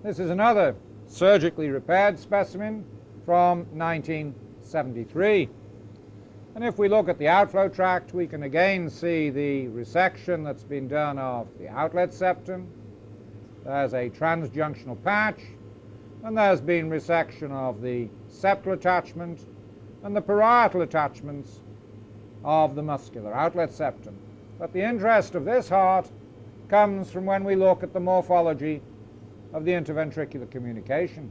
This is another surgically repaired specimen from 1973. And if we look at the outflow tract, we can again see the resection that's been done of the outlet septum. There's a transjunctional patch, and there's been resection of the septal attachment and the parietal attachments of the muscular outlet septum. But the interest of this heart comes from when we look at the morphology of the interventricular communication,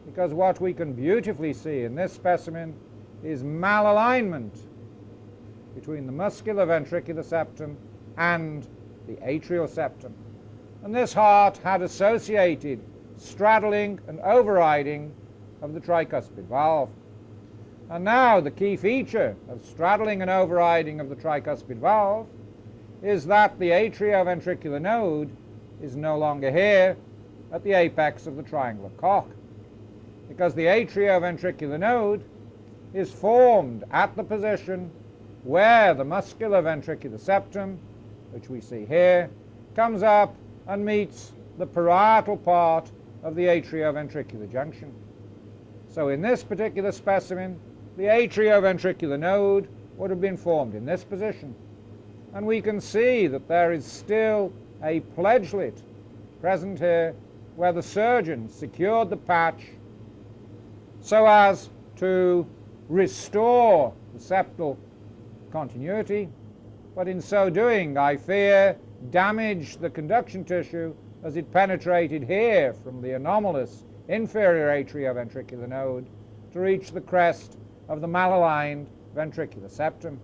because what we can beautifully see in this specimen is malalignment between the muscular ventricular septum and the atrial septum. And this heart had associated straddling and overriding of the tricuspid valve. And now the key feature of straddling and overriding of the tricuspid valve is that the atrioventricular node is no longer here at the apex of the triangular cock, because the atrioventricular node is formed at the position where the muscular ventricular septum, which we see here, comes up and meets the parietal part of the atrioventricular junction. So in this particular specimen, the atrioventricular node would have been formed in this position. And we can see that there is still a pledgelet present here where the surgeon secured the patch so as to restore the septal continuity, but in so doing, I fear, damaged the conduction tissue as it penetrated here from the anomalous inferior atrioventricular node to reach the crest of the malaligned ventricular septum.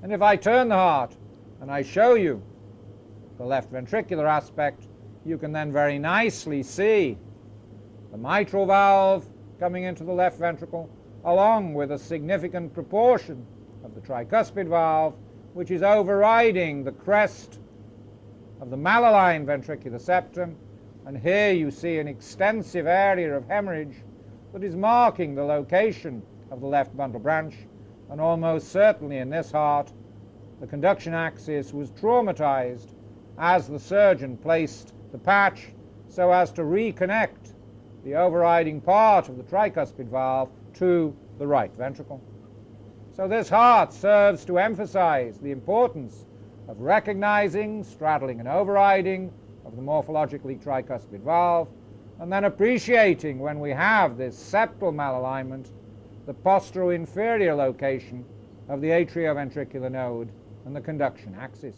And if I turn the heart and I show you the left ventricular aspect, you can then very nicely see the mitral valve coming into the left ventricle, along with a significant proportion of the tricuspid valve, which is overriding the crest of the malaligned ventricular septum. And here you see an extensive area of hemorrhage that is marking the location of the left bundle branch, and almost certainly in this heart the conduction axis was traumatized as the surgeon placed the patch so as to reconnect the overriding part of the tricuspid valve to the right ventricle. So this heart serves to emphasize the importance of recognizing straddling and overriding of the morphologically tricuspid valve, and then appreciating, when we have this septal malalignment, the posterior-inferior location of the atrioventricular node and the conduction axis.